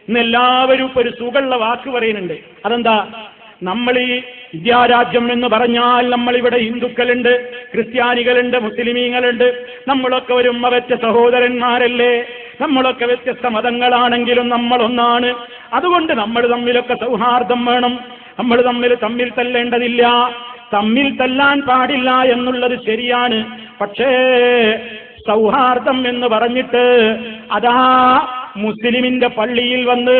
എന്നെല്ലാവരും ഇപ്പൊ ഒരു സുഖമുള്ള വാക്ക് പറയുന്നുണ്ട്. അതെന്താ? നമ്മൾ ഈ വിദ്യാരാജ്യം എന്ന് പറഞ്ഞാൽ നമ്മളിവിടെ ഹിന്ദുക്കളുണ്ട്, ക്രിസ്ത്യാനികളുണ്ട്, മുസ്ലിമീങ്ങളുണ്ട്, നമ്മളൊക്കെ ഒരു ഉമ്മവറ്റ സഹോദരന്മാരല്ലേ, നമ്മളൊക്കെ വ്യത്യസ്ത മതങ്ങളാണെങ്കിലും നമ്മളൊന്നാണ്. അതുകൊണ്ട് നമ്മൾ തമ്മിലൊക്കെ സൗഹാർദ്ദം വേണം, നമ്മൾ തമ്മിൽ തല്ലേണ്ടതില്ല, തമ്മിൽ തല്ലാൻ പാടില്ല എന്നുള്ളത് ശരിയാണ്. പക്ഷേ സൗഹാർദ്ദം എന്ന് പറഞ്ഞിട്ട് അതാ മുസ്ലിമിന്റെ പള്ളിയിൽ വന്ന്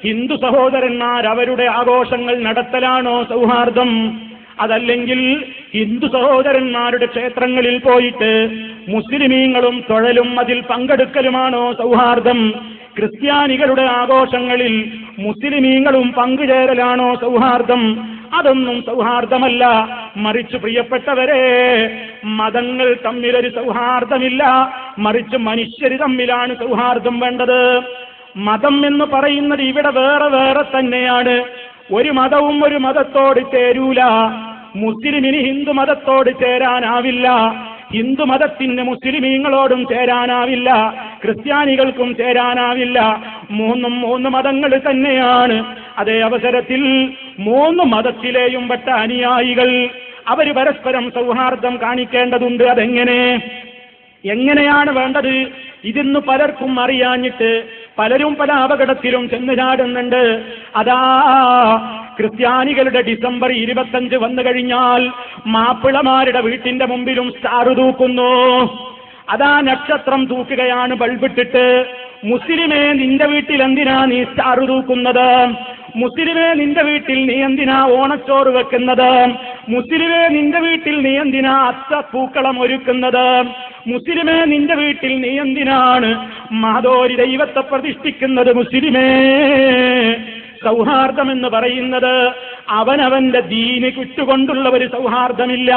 ഹിന്ദു സഹോദരന്മാർ അവരുടെ ആഘോഷങ്ങൾ നടത്തലാണോ സൗഹാർദ്ദം? അതല്ലെങ്കിൽ ഹിന്ദു സഹോദരന്മാരുടെ ക്ഷേത്രങ്ങളിൽ പോയിട്ട് മുസ്ലിമീങ്ങളും തൊഴലും അതിൽ പങ്കെടുക്കലുമാണോ സൗഹാർദ്ദം? ക്രിസ്ത്യാനികളുടെ ആഘോഷങ്ങളിൽ മുസ്ലിമീങ്ങളും പങ്കുചേരലാണോ സൗഹാർദ്ദം? അതൊന്നും സൗഹാർദ്ദമല്ല. മറിച്ച് പ്രിയപ്പെട്ടവരെ, മതങ്ങൾ തമ്മിലൊരു സൗഹാർദ്ദമില്ല, മറിച്ച് മനുഷ്യര് തമ്മിലാണ് സൗഹാർദ്ദം വേണ്ടത്. മതം എന്ന് പറയുന്നത് ഇവിടെ വേറെ വേറെ തന്നെയാണ്. ഒരു മതവും ഒരു മതത്തോട് ചേരൂല. മുസ്ലിമിന് ഹിന്ദു മതത്തോട് ചേരാനാവില്ല, ഹിന്ദു മതത്തിന് മുസ്ലിമീങ്ങളോടും ചേരാനാവില്ല, ക്രിസ്ത്യാനികൾക്കും ചേരാനാവില്ല. മൂന്ന് മതങ്ങൾ തന്നെയാണ്. അതേ അവസരത്തിൽ മൂന്ന് മതത്തിലെയും പെട്ട അനുയായികൾ അവർ പരസ്പരം സൗഹാർദ്ദം കാണിക്കേണ്ടതുണ്ട്. എങ്ങനെയാണ് വേണ്ടത്? ഇതിന്ന് പലർക്കും അറിയാഞ്ഞിട്ട് പലരും പല അപകടത്തിലും ചെന്ന് ചാടുന്നുണ്ട്. അതാ ക്രിസ്ത്യാനികളുടെ ഡിസംബർ 25 വന്നു കഴിഞ്ഞാൽ മാപ്പിളമാരുടെ വീട്ടിന്റെ മുമ്പിലും സ്റ്റാർ തൂക്കുന്നു. അതാ നക്ഷത്രം തൂക്കുകയാണ് ബൾബിട്ടിട്ട്. മുസ്ലിമേ, നിന്റെ വീട്ടിൽ എന്തിനാ നീ സ്റ്റാർ തൂക്കുന്നത്? മുസ്ലിമേ, നിന്റെ വീട്ടിൽ നീ എന്തിനാ ഓണച്ചോറ് വെക്കുന്നത്? മുസ്ലിമേ, നിന്റെ വീട്ടിൽ നീ എന്തിനാ അത്തപ്പൂക്കളം ഒരുക്കുന്നത്? മുസ്ലിമേ, നിന്റെ വീട്ടിൽ നീ എന്തിനാണ് മാതോരി ദൈവത്തെ പ്രതിഷ്ഠിക്കുന്നത്? മുസ്ലിമേ, സൗഹാർദ്ദം എന്ന് പറയുന്നത് അവനവന്റെ ദീന് വിട്ടുകൊണ്ടുള്ള ഒരു സൗഹാർദ്ദമില്ല.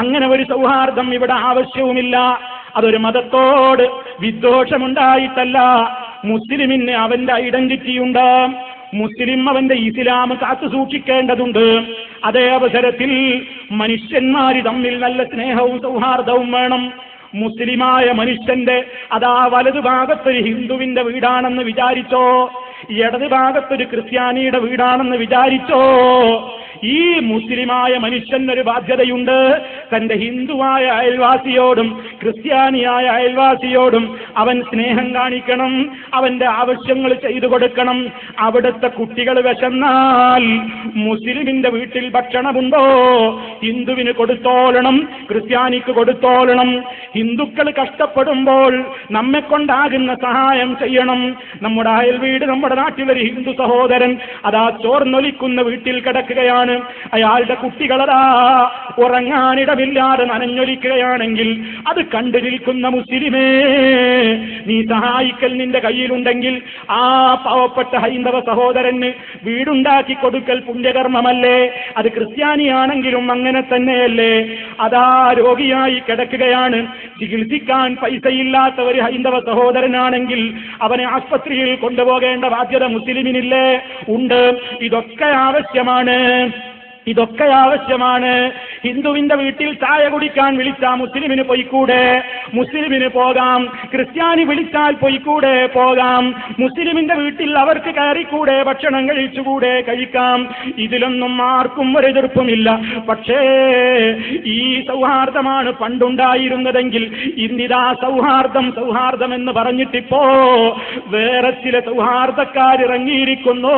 അങ്ങനെ ഒരു സൗഹാർദ്ദം ഇവിടെ ആവശ്യവുമില്ല. അതൊരു മതത്തോട് വിദ്വേഷമുണ്ടായിട്ടല്ല. മുസ്ലിമിന് അവന്റെ ഐഡന്റിറ്റി ഉണ്ട്, മുസ്ലിം അവന്റെ ഇസ്ലാം കാത്തു സൂക്ഷിക്കേണ്ടതുണ്ട്. അതേ അവസരത്തിൽ മനുഷ്യന്മാര് തമ്മിൽ നല്ല സ്നേഹവും സൗഹാർദ്ദവും വേണം. മുസ്ലിമായ മനുഷ്യന്റെ അതാ വലതു ഭാഗത്തൊരു ഹിന്ദുവിന്റെ വീടാണെന്ന് വിചാരിച്ചോ, ഇടത് ഭാഗത്തൊരു ക്രിസ്ത്യാനിയുടെ വീടാണെന്ന് വിചാരിച്ചോ, ഈ മുസ്ലിമായ മനുഷ്യനൊരു ബാധ്യതയുണ്ട്. തന്റെ ഹിന്ദുവായ അയൽവാസിയോടും ക്രിസ്ത്യാനിയായ അയൽവാസിയോടും അവൻ സ്നേഹം കാണിക്കണം, അവന്റെ ആവശ്യങ്ങൾ ചെയ്തു കൊടുക്കണം. അവിടുത്തെ കുട്ടികൾ വിശന്നാൽ മുസ്ലിമിന്റെ വീട്ടിൽ ഭക്ഷണമുണ്ടോ, ഹിന്ദുവിന് കൊടുത്തോളണം, ക്രിസ്ത്യാനിക്ക് കൊടുത്തോളണം. ഹിന്ദുക്കൾ കഷ്ടപ്പെടുമ്പോൾ നമ്മെ കൊണ്ടാകുന്ന സഹായം ചെയ്യണം. നമ്മുടെ അയൽ വീട്, നമ്മുടെ നാട്ടിലൊരു ഹിന്ദു സഹോദരൻ അതാ ചോർന്നൊലിക്കുന്ന വീട്ടിൽ കിടക്കുകയാണ്. അയാളുടെ കുട്ടികളതാ ഉറങ്ങാനിടമില്ലാതെ നനഞ്ഞൊലിക്കുകയാണെങ്കിൽ അത് കണ്ടു നിൽക്കുന്ന മുസ്ലിമേ, നീ സഹായിക്കൽ നിന്റെ കയ്യിലുണ്ടെങ്കിൽ ആ പാവപ്പെട്ട ഹൈന്ദവ സഹോദരന് വീടുണ്ടാക്കി കൊടുക്കൽ പുണ്യകർമ്മമല്ലേ? അത് ക്രിസ്ത്യാനിയാണെങ്കിലും അങ്ങനെ തന്നെയല്ലേ? അതാ രോഗിയായി കിടക്കുകയാണ്, ചികിത്സിക്കാൻ പൈസയില്ലാത്ത ഒരു ഹൈന്ദവ സഹോദരനാണെങ്കിൽ അവനെ ആസ്പത്രിയിൽ കൊണ്ടുപോകേണ്ട ബാധ്യത മുസ്ലിമിനില്ലേ? ഉണ്ട്. ഇതൊക്കെ ആവശ്യമാണ്. ഹിന്ദുവിന്റെ വീട്ടിൽ ചായ കുടിക്കാൻ വിളിച്ചാൽ മുസ്ലിമിന് പോയിക്കൂടെ? മുസ്ലിമിന് പോകാം. ക്രിസ്ത്യാനി വിളിച്ചാൽ പോയിക്കൂടെ? പോകാം. മുസ്ലിമിന്റെ വീട്ടിൽ അവർക്ക് കയറിക്കൂടെ? ഭക്ഷണം കഴിക്കാം. ഇതിലൊന്നും ആർക്കും ഒരു എതിർപ്പുമില്ല. പക്ഷേ ഈ സൗഹാർദ്ദമാണ് പണ്ടുണ്ടായിരുന്നതെങ്കിൽ ഇന്നിതാ സൗഹാർദ്ദം എന്ന് പറഞ്ഞിട്ടിപ്പോ വേറെ ചില സൗഹാർദ്ദക്കാരിറങ്ങിയിരിക്കുന്നു.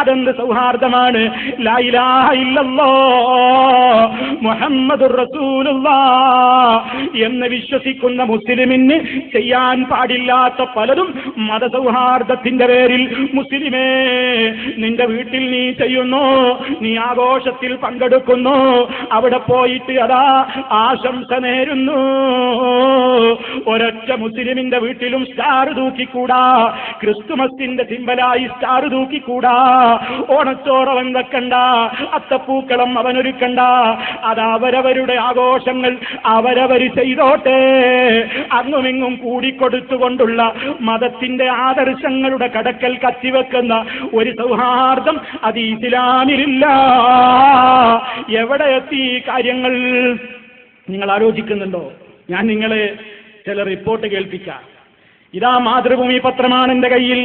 അതെന്ത് സൗഹാർദ്ദമാണ്? ലാ ഇലാഹ ഇല്ലല്ലാഹ് മുഹമ്മദുർ റസൂലുള്ളാഹ് എന്ന് വിശ്വസിക്കുന്ന മുസ്ലിമിന് ചെയ്യാൻ പാടില്ലാത്ത പലതും മതസൗഹാർദ്ദത്തിന്റെ പേരിൽ മുസ്ലിമേ നിന്റെ വീട്ടിൽ നീ ചെയ്യുന്നു, നീ ആഘോഷത്തിൽ പങ്കെടുക്കുന്നു, അവിടെ പോയിട്ട് അതാ ആശംസ നേരുന്നു. ഒരൊറ്റ മുസ്ലിമിന്റെ വീട്ടിലും സ്റ്റാർ തൂക്കിക്കൂടാ, ക്രിസ്തുമസിന്റെ സിംബലായി സ്റ്റാർ തൂക്കിക്കൂടാ, ഓണച്ചോറവൻ വെക്കണ്ട, അത്തപ്പൂക്കളം അവനൊരുക്കണ്ട. അത് അവരവരുടെ ആഘോഷങ്ങൾ അവരവർ ചെയ്തോട്ടെ. അങ്ങുമിങ്ങും കൂടിക്കൊടുത്തുകൊണ്ടുള്ള മതത്തിന്റെ ആദർശങ്ങളുടെ കടക്കൽ കത്തിവെക്കുന്ന ഒരു സൗഹാർദ്ദം അത് ഇസ്ലാമിലില്ല. എവിടെ എത്തി ഈ കാര്യങ്ങൾ നിങ്ങൾ ആലോചിക്കുന്നുണ്ടോ? ഞാൻ നിങ്ങളെ ചില റിപ്പോർട്ട് കേൾപ്പിക്കാം. ഇതാ മാതൃഭൂമി പത്രമാണ് എൻ്റെ കയ്യിൽ.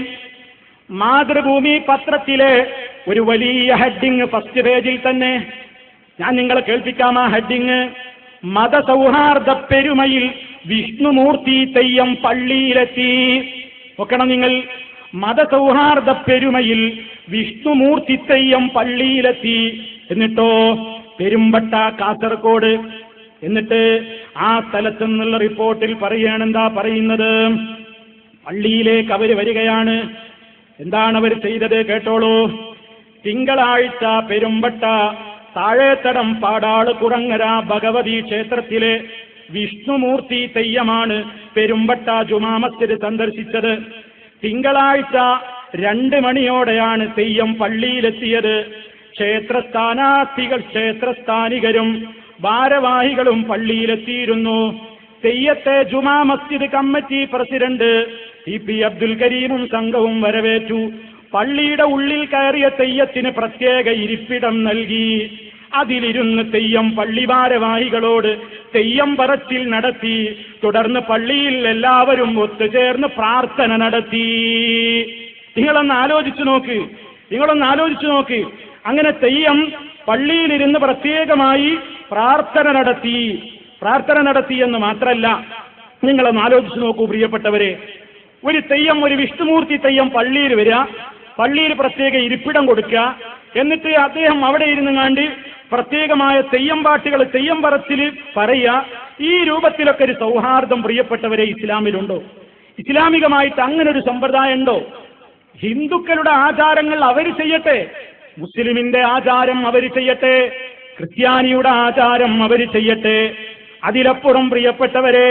മാതൃഭൂമി പത്രത്തിലെ ഒരു വലിയ ഹെഡിങ് ഫസ്റ്റ് പേജിൽ തന്നെ. ഞാൻ നിങ്ങളെ കേൾപ്പിക്കാം ആ ഹെഡിങ്. മതസൗഹാർദ്ദ പെരുമയിൽ വിഷ്ണുമൂർത്തി തെയ്യം പള്ളിയിലെത്തി. നോക്കണം നിങ്ങൾ, മതസൗഹാർദ്ദ പെരുമയിൽ വിഷ്ണുമൂർത്തി തെയ്യം പള്ളിയിലെത്തി. എന്നിട്ടോ പെരുമ്പട്ട, കാസർഗോഡ്. എന്നിട്ട് ആ സ്ഥലത്ത് നിന്നുള്ള റിപ്പോർട്ടിൽ എന്താ പറയുന്നത്? പള്ളിയിലേക്ക് അവർ വരികയാണ്. എന്താണ് അവർ ചെയ്തത് കേട്ടോളൂ. തിങ്കളാഴ്ച പെരുമ്പട്ട താഴേത്തടം പാടാള് കുറങ്ങര ഭഗവതി ക്ഷേത്രത്തിലെ വിഷ്ണുമൂർത്തി തെയ്യമാണ് പെരുമ്പട്ട ജുമാ മസ്ജിദ് സന്ദർശിച്ചത്. തിങ്കളാഴ്ച 2 മണിയോടെയാണ് തെയ്യം പള്ളിയിലെത്തിയത്. ക്ഷേത്രസ്ഥാനികരും ഭാരവാഹികളും പള്ളിയിലെത്തിയിരുന്നു. തെയ്യത്തെ Juma Masjid committee president TP Abdul കരീമും സംഘവും വരവേറ്റു. പള്ളിയുടെ ഉള്ളിൽ കയറിയ തെയ്യത്തിന് പ്രത്യേക ഇരിപ്പിടം നൽകി. അതിലിരുന്ന് തെയ്യം പള്ളി ഭാരവാഹികളോട് തെയ്യം പറച്ചിൽ നടത്തി. തുടർന്ന് പള്ളിയിൽ എല്ലാവരും ഒത്തുചേർന്ന് പ്രാർത്ഥന നടത്തി. നിങ്ങളൊന്ന് ആലോചിച്ചു നോക്ക്. അങ്ങനെ തെയ്യം പള്ളിയിലിരുന്ന് പ്രത്യേകമായി പ്രാർത്ഥന നടത്തി എന്ന് മാത്രമല്ല, നിങ്ങളൊന്ന് ആലോചിച്ചു നോക്കൂ പ്രിയപ്പെട്ടവരെ. ഒരു തെയ്യം, ഒരു വിഷ്ണുമൂർത്തി തെയ്യം പള്ളിയിൽ വരിക, പള്ളിയിൽ പ്രത്യേക ഇരിപ്പിടം കൊടുക്കുക, എന്നിട്ട് അദ്ദേഹം അവിടെ ഇരുന്നുകാണ്ട് പ്രത്യേകമായ തെയ്യം പാട്ടുകൾ, തെയ്യം പറച്ചിൽ പറയുക. ഈ രൂപത്തിലൊക്കെ ഒരു സൗഹാർദ്ദം പ്രിയപ്പെട്ടവരെ ഇസ്ലാമിലുണ്ടോ? ഇസ്ലാമികമായിട്ട് അങ്ങനെ ഒരു സമ്പ്രദായം ഉണ്ടോ? ഹിന്ദുക്കളുടെ ആചാരങ്ങൾ അവർ ചെയ്യട്ടെ, മുസ്ലിമിന്റെ ആചാരം അവർ ചെയ്യട്ടെ, ക്രിസ്ത്യാനിയുടെ ആചാരം അവർ ചെയ്യട്ടെ. അതിലപ്പുറം പ്രിയപ്പെട്ടവരെ,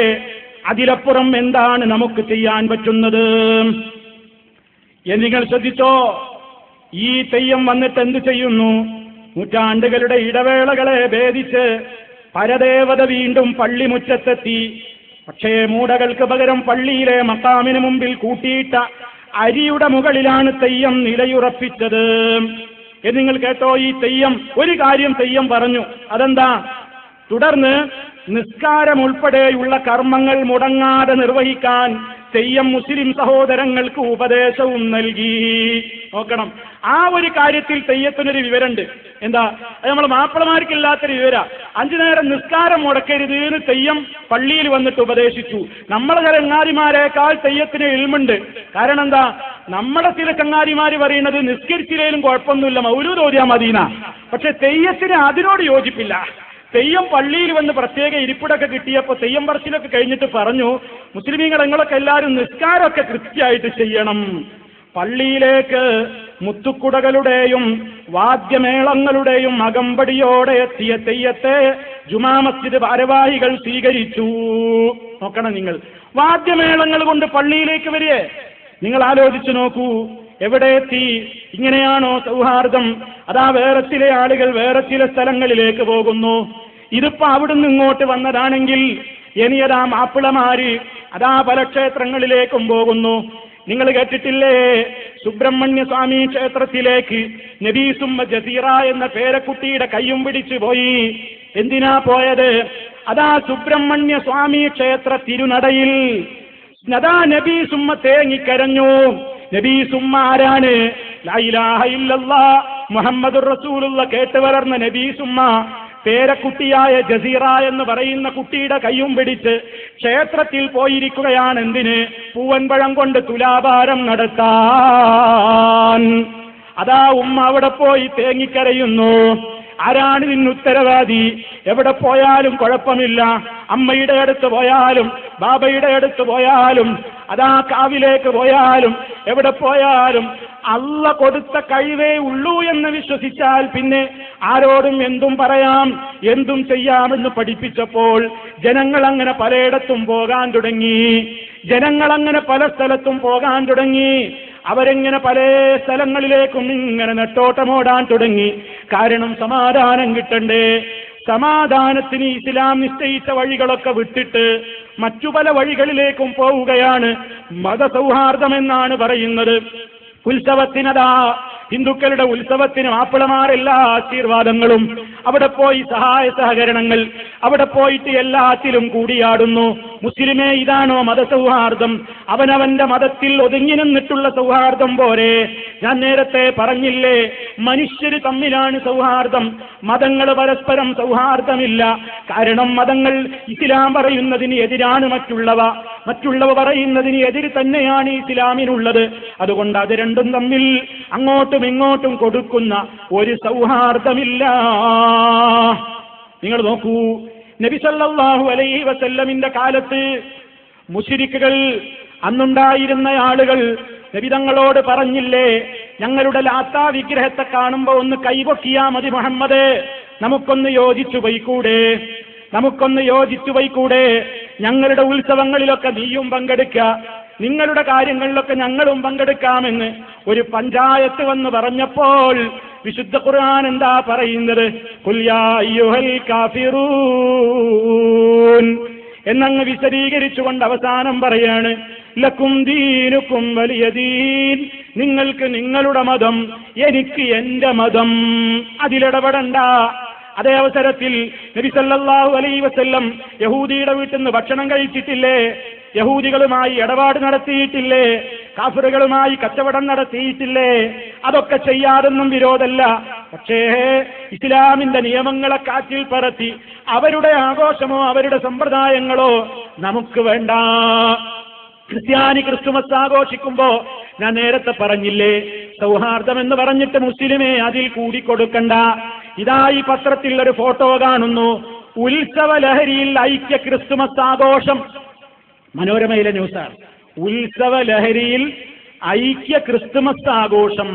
അതിലപ്പുറം എന്താണ് നമുക്ക് ചെയ്യാൻ പറ്റുന്നത്? നിങ്ങൾ ശ്രദ്ധിച്ചോ, ഈ തെയ്യം വന്നിട്ട് എന്ത് ചെയ്യുന്നു? നൂറ്റാണ്ടുകളുടെ ഇടവേളകളെ ഭേദിച്ച് പരദേവത വീണ്ടും പള്ളിമുറ്റത്തെത്തി. പക്ഷേ മൂടകൾക്ക് പകരം പള്ളിയിലെ മക്കാമിന് മുമ്പിൽ കൂട്ടിയിട്ട അരിയുടെ മുകളിലാണ് തെയ്യം നിലയുറപ്പിച്ചത്. നിങ്ങൾ കേട്ടോ, ഈ തെയ്യം ഒരു കാര്യം തെയ്യം പറഞ്ഞു. അതെന്താ? തുടർന്ന് നിസ്കാരം ഉൾപ്പെടെയുള്ള കർമ്മങ്ങൾ മുടങ്ങാതെ നിർവഹിക്കാൻ തെയ്യം മുസ്ലിം സഹോദരങ്ങൾക്ക് ഉപദേശവും നൽകി. നോക്കണം, ആ ഒരു കാര്യത്തിൽ തെയ്യത്തിനൊരു വിവരമുണ്ട്. എന്താ? അത് നമ്മൾ മാപ്പിളമാർക്കില്ലാത്തൊരു വിവര. 5 നേരം നിസ്കാരം മുടക്കരുത് എന്ന് തെയ്യം പള്ളിയിൽ വന്നിട്ട് ഉപദേശിച്ചു. നമ്മളെ ചില ചങ്ങാതിമാരെക്കാൾ തെയ്യത്തിന് ഇൽമുണ്ട്. കാരണം എന്താ? നമ്മുടെ ചില ചങ്ങാതിമാര് പറയുന്നത് നിസ്കരിച്ചില്ലേലും കുഴപ്പമൊന്നുമില്ല, മൗലൂദ് ഓതിയാ മദീന. പക്ഷെ തെയ്യത്തിന് അതിനോട് യോജിപ്പില്ല. തെയ്യം പള്ളിയിൽ വന്ന് പ്രത്യേക ഇരിപ്പിടൊക്കെ കിട്ടിയപ്പോൾ തെയ്യം പറച്ചിലൊക്കെ കഴിഞ്ഞിട്ട് പറഞ്ഞു, മുസ്ലിമീങ്ങൾ നിങ്ങളൊക്കെ എല്ലാവരും നിസ്കാരമൊക്കെ കൃത്യമായിട്ട് ചെയ്യണം. പള്ളിയിലേക്ക് മുത്തുക്കുടകളുടെയും വാദ്യമേളങ്ങളുടെയും അകമ്പടിയോടെ എത്തിയ തെയ്യത്തെ ജുമാ മസ്ജിദ് ഭാരവാഹികൾ സ്വീകരിച്ചു. നോക്കണം നിങ്ങൾ, വാദ്യമേളങ്ങൾ കൊണ്ട് പള്ളിയിലേക്ക് വരികയെ. നിങ്ങൾ ആലോചിച്ചു നോക്കൂ, എവിടെ എത്തി? ഇങ്ങനെയാണോ സൗഹാർദ്ദം? അതാ വേറെ ചില ആളുകൾ വേറെ ചില സ്ഥലങ്ങളിലേക്ക് പോകുന്നു. ഇതിപ്പോ അവിടുന്ന് ഇങ്ങോട്ട് വന്നതാണെങ്കിൽ ഇനിയതാ മാപ്പിളമാര് അതാ പല ക്ഷേത്രങ്ങളിലേക്കും പോകുന്നു. നിങ്ങൾ കേട്ടിട്ടില്ലേ, സുബ്രഹ്മണ്യ സ്വാമി ക്ഷേത്രത്തിലേക്ക് നബീസുമ്മ ജസീറ എന്ന പേരക്കുട്ടിയുടെ കയ്യും പിടിച്ചു പോയി. എന്തിനാ പോയത്? അതാ സുബ്രഹ്മണ്യ സ്വാമി ക്ഷേത്ര തിരുനടയിൽ അതാ നബീസുമ്മ തേങ്ങിക്കരഞ്ഞു. നബീസുമ്മ ആരാണ്? ലാ ഇലാഹ ഇല്ലല്ലാഹ് മുഹമ്മദുർ റസൂലുള്ളാഹ് കേട്ട് വളർന്ന നബീസുമ്മ പേരക്കുട്ടിയായ ജസീറ എന്ന് പറയുന്ന കുട്ടിയുടെ കയ്യും പിടിച്ച് ക്ഷേത്രത്തിൽ പോയിരിക്കുകയാണ്. എന്തിന്? പൂവൻപഴം കൊണ്ട് തുലാഭാരം നടത്താൻ. അതാ ഉമ്മ അവിടെ പോയി തേങ്ങിക്കരയുന്നു. ആരാണ് ഇതിന് ഉത്തരവാദി? എവിടെ പോയാലും കുഴപ്പമില്ല, അമ്മയുടെ അടുത്ത് പോയാലും ബാബയുടെ അടുത്ത് പോയാലും അതാ കാവിലേക്ക് പോയാലും എവിടെ പോയാലും അള്ള കൊടുത്ത കഴിവേ ഉള്ളൂ എന്ന് വിശ്വസിച്ചാൽ പിന്നെ ആരോടും എന്തും പറയാം, എന്തും ചെയ്യാമെന്ന് പഠിപ്പിച്ചപ്പോൾ ജനങ്ങൾ അങ്ങനെ പലയിടത്തും പോകാൻ തുടങ്ങി. ജനങ്ങൾ അങ്ങനെ പല സ്ഥലത്തും പോകാൻ തുടങ്ങി. അവരെങ്ങനെ പല സ്ഥലങ്ങളിലേക്കും ഇങ്ങനെ നെട്ടോട്ടമോടാൻ തുടങ്ങി. കാരണം സമാധാനം കിട്ടണ്ടേ. സമാധാനത്തിന് ഇസ്ലാം നിശ്ചയിച്ച വഴികളൊക്കെ വിട്ടിട്ട് മറ്റു പല വഴികളിലേക്കും പോവുകയാണ്. മതസൗഹാർദ്ദമെന്നാണ് പറയുന്നത്. ഉത്സവത്തിനതാ ഹിന്ദുക്കളുടെ ഉത്സവത്തിന് മാപ്പിളമാരെല്ലാ ആശീർവാദങ്ങളും, അവിടെ പോയി സഹായ സഹകരണങ്ങൾ, അവിടെ പോയിട്ട് എല്ലാത്തിലും കൂടിയാടുന്നു. മുസ്ലിമേ, ഇതാണോ മതസൗഹാർദ്ദം? അവനവന്റെ മതത്തിൽ ഒതുങ്ങി നിന്നിട്ടുള്ള സൗഹാർദ്ദം പോരെ? ഞാൻ നേരത്തെ പറഞ്ഞില്ലേ, മനുഷ്യര് തമ്മിലാണ് സൗഹാർദ്ദം, മതങ്ങൾ പരസ്പരം സൗഹാർദ്ദമില്ല. കാരണം മതങ്ങൾ ഇസ്ലാം പറയുന്നതിന് എതിരാണ് മറ്റുള്ളവ പറയുന്നതിന് എതിര് തന്നെയാണ് ഇസ്ലാമിനുള്ളത്. അതുകൊണ്ട് അത് രണ്ടും തമ്മിൽ അങ്ങോട്ടും ഇങ്ങോട്ടും കൊടുക്കുന്ന ഒരു സൗഹാർദ്ദമില്ല. നിങ്ങൾ നോക്കൂ, നബി സല്ലല്ലാഹു അലൈഹി വസല്ലമിന്റെ കാലത്ത് മുശ്രിക്കുകൾ, അന്നുണ്ടായിരുന്ന ആളുകൾ നബി തങ്ങളോട് പറഞ്ഞില്ലേ, ഞങ്ങളുടെ ലാത്താ വിഗ്രഹത്തെ കാണുമ്പോൾ ഒന്ന് കൈപൊക്കിയാ മതി മുഹമ്മദ്, നമുക്കൊന്ന് യോജിച്ചു പോയിക്കൂടെ, ഞങ്ങളുടെ ഉത്സവങ്ങളിലൊക്കെ നീയും പങ്കെടുക്കുക, നിങ്ങളുടെ കാര്യങ്ങളിലൊക്കെ ഞങ്ങളും പങ്കെടുക്കാമെന്ന് ഒരു പഞ്ചായത്ത് വന്ന് പറഞ്ഞപ്പോൾ വിശുദ്ധ ഖുർആൻ എന്താ പറയുന്നത്? ഖുൽ യാ അയ്യുഹൽ കാഫിറൂൻ എന്നങ്ങ് വിശദീകരിച്ചുകൊണ്ട് അവസാനം പറയാണ്, ലക്കും ദീനുക്കും വലിയ ദീൻ, നിങ്ങൾക്ക് നിങ്ങളുടെ മതം, എനിക്ക് എന്റെ മതം, അതിലിടപെടണ്ട. അതേ അവസരത്തിൽ നബി സല്ലല്ലാഹു അലൈഹി വസല്ലം യഹൂദിയുടെ വീട്ടിൽ നിന്ന് ഭക്ഷണം കഴിച്ചിട്ടില്ലേ? യഹൂദികളുമായി ഇടപാട് നടത്തിയിട്ടില്ലേ? കാഫിറുകളുമായി കച്ചവടം നടത്തിയിട്ടില്ലേ? അതൊക്കെ ചെയ്യാതൊന്നും വിരോധമല്ല. പക്ഷേ ഇസ്ലാമിന്റെ നിയമങ്ങളെ കാറ്റിൽ പറത്തി അവരുടെ ആഘോഷമോ അവരുടെ സമ്പ്രദായങ്ങളോ നമുക്ക് വേണ്ട. ക്രിസ്ത്യാനി ക്രിസ്തുമസ് ആഘോഷിക്കുമ്പോ ഞാൻ നേരത്തെ പറഞ്ഞില്ലേ, സൗഹാർദ്ദം എന്ന് പറഞ്ഞിട്ട് മുസ്ലിമേ അതിൽ കൂടിക്കൊടുക്കണ്ട. ഇതാ ഈ പത്രത്തിൽ ഒരു ഫോട്ടോ കാണുന്നു, ഉത്സവ ലഹരിയിൽ ഐക്യ ക്രിസ്തുമസ് ആഘോഷം. മനോരമയിലെ ന്യൂസാണ്. ഉത്സവ ലഹരിയിൽ ഐക്യ ക്രിസ്തുമസ് ആഘോഷം.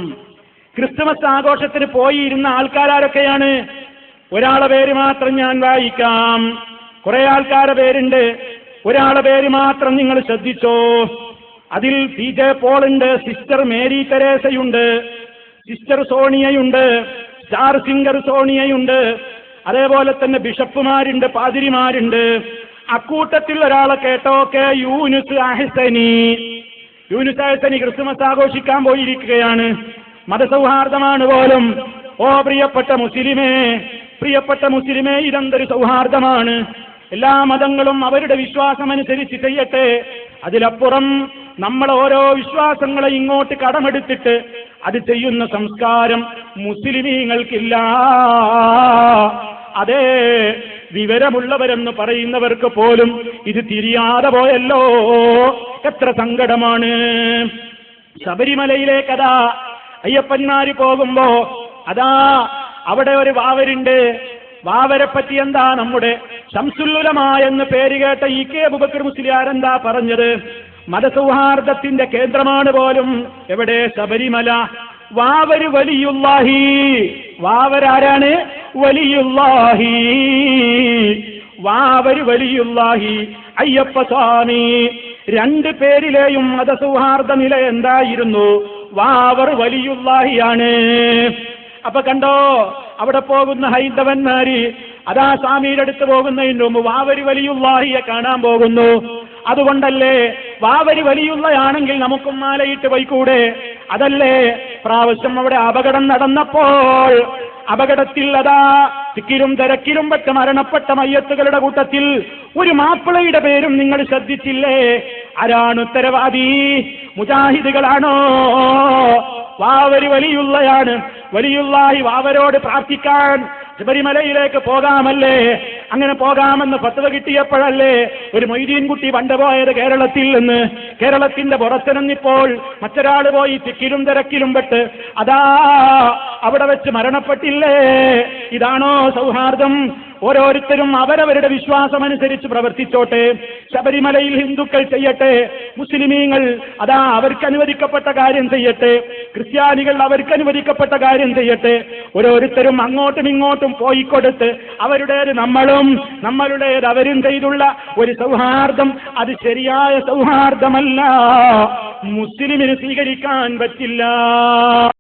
ക്രിസ്തുമസ് ആഘോഷത്തിന് പോയിരുന്ന ആൾക്കാരൊക്കെയാണ്? ഒരാളെ പേര് മാത്രം ഞാൻ വായിക്കാം. കുറെ ആൾക്കാരുടെ പേരുണ്ട്. ഒരാളെ പേര് മാത്രം നിങ്ങൾ ശ്രദ്ധിച്ചോ. അതിൽ PJ പോളുണ്ട്, സിസ്റ്റർ മേരി തെരേസയുണ്ട്, സിസ്റ്റർ സോണിയയുണ്ട്, സ്റ്റാർ സിംഗർ സോണിയയുണ്ട്, അതേപോലെ തന്നെ ബിഷപ്പുമാരുണ്ട്, പാതിരിമാരുണ്ട്. അക്കൂട്ടത്തിൽ ഒരാളെ കേട്ടോ, യൂനുസ് അഹ്സനി ക്രിസ്തുമസ് ആഘോഷിക്കാൻ പോയിരിക്കുകയാണ്. മതസൗഹാർദ്ദമാണ് പോലും. ഓ പ്രിയപ്പെട്ട മുസ്ലിമേ, ഇതെന്തൊരു സൗഹാർദ്ദമാണ്! എല്ലാ മതങ്ങളും അവരുടെ വിശ്വാസമനുസരിച്ച് ചെയ്യട്ടെ. അതിലപ്പുറം നമ്മൾ ഓരോ വിശ്വാസങ്ങളെ ഇങ്ങോട്ട് കടമെടുത്തിട്ട് അത് ചെയ്യുന്ന സംസ്കാരം മുസ്ലിമീങ്ങൾക്കില്ല. അതേ, വിവരമുള്ളവരെന്ന് പറയുന്നവർക്ക് പോലും ഇത് തിരിയാതെ പോയല്ലോ. എത്ര സങ്കടമാണ്. ശബരിമലയിലേക്കതാ അയ്യപ്പന്മാര് പോകുമ്പോ അതാ അവിടെ ഒരു വാവരുണ്ട്. വാവരെ പറ്റി എന്താ നമ്മുടെ ശംസുൽ ഉലമ എന്ന് പേര് കേട്ട EK അബൂബക്കർ മുസ്ലിയാർ എന്താ പറഞ്ഞത്? മതസൗഹാർദ്ദത്തിന്റെ കേന്ദ്രമാണ് പോലും എവിടെ? ശബരിമല. വാവര് വലിയുല്ലാഹി. വാവരാരാണ്? വലിയുല്ലാഹി. വാവര് വലിയുല്ലാഹി അയ്യപ്പ സ്വാമി. രണ്ട് പേരിലെയും മതസൗഹാർദ്ദ നില എന്തായിരുന്നു? വാവർ വലിയുല്ലാഹിയാണ്. അപ്പൊ കണ്ടോ, അവിടെ പോകുന്ന ഹൈന്ദവന്മാര് അതാ സ്വാമിയുടെ അടുത്ത് പോകുന്നതിന് മുമ്പ് വാവര് വലിയുല്ലാഹിയെ കാണാൻ പോകുന്നു. അതുകൊണ്ടല്ലേ വാവര് വലിയുള്ളയാണെങ്കിൽ നമുക്കും മാലയിട്ട് പോയിക്കൂടെ? അതല്ലേ പ്രാവശ്യം അവിടെ അപകടം നടന്നപ്പോൾ അപകടത്തിൽ അതാ തിക്കിലും തിരക്കിലും പെട്ട് മരണപ്പെട്ട മയ്യത്തുകളുടെ കൂട്ടത്തിൽ ഒരു മാപ്പിളയുടെ പേരും നിങ്ങൾ ശ്രദ്ധിച്ചില്ലേ? ആരാണ് ഉത്തരവാദി? മുജാഹിദുകളാണോ? വാവര് വലിയുള്ളയാണ്. വലിയുള്ളാഹി വാവരോട് പ്രാർത്ഥിക്കാൻ ശബരിമലയിലേക്ക് പോകാമല്ലേ? അങ്ങനെ പോകാമെന്ന് ഫത്വ കിട്ടിയപ്പോഴല്ലേ ഒരു മൊയ്തീൻ കുട്ടി പണ്ട് പോയത് കേരളത്തിൽ നിന്ന്. കേരളത്തിന്റെ പുറത്തിറങ്ങിപ്പോൾ മറ്റൊരാൾ പോയി തിക്കിലും തിരക്കിലും പെട്ട് അതാ അവിടെ വെച്ച് മരണപ്പെട്ടില്ലേ? ഇതാണോ സൗഹാർദ്ദം? ഓരോരുത്തരും അവരവരുടെ വിശ്വാസമനുസരിച്ച് പ്രവർത്തിച്ചോട്ടെ. ശബരിമലയിൽ ഹിന്ദുക്കൾ ചെയ്യട്ടെ, മുസ്ലിമീങ്ങൾ അതാ അവർക്ക് അനുവദിക്കപ്പെട്ട കാര്യം ചെയ്യട്ടെ, ക്രിസ്ത്യാനികൾ അവർക്ക് അനുവദിക്കപ്പെട്ട കാര്യം ചെയ്യട്ടെ. ഓരോരുത്തരും അങ്ങോട്ടും ഇങ്ങോട്ടും പോയിക്കൊടുത്ത് അവരുടേത് നമ്മളും നമ്മളുടേത് അവരും ചെയ്തുള്ള ഒരു സൗഹാർദ്ദം, അത് ശരിയായ സൗഹാർദ്ദമല്ല. മുസ്ലിമിന് സ്വീകരിക്കാൻ പറ്റില്ല.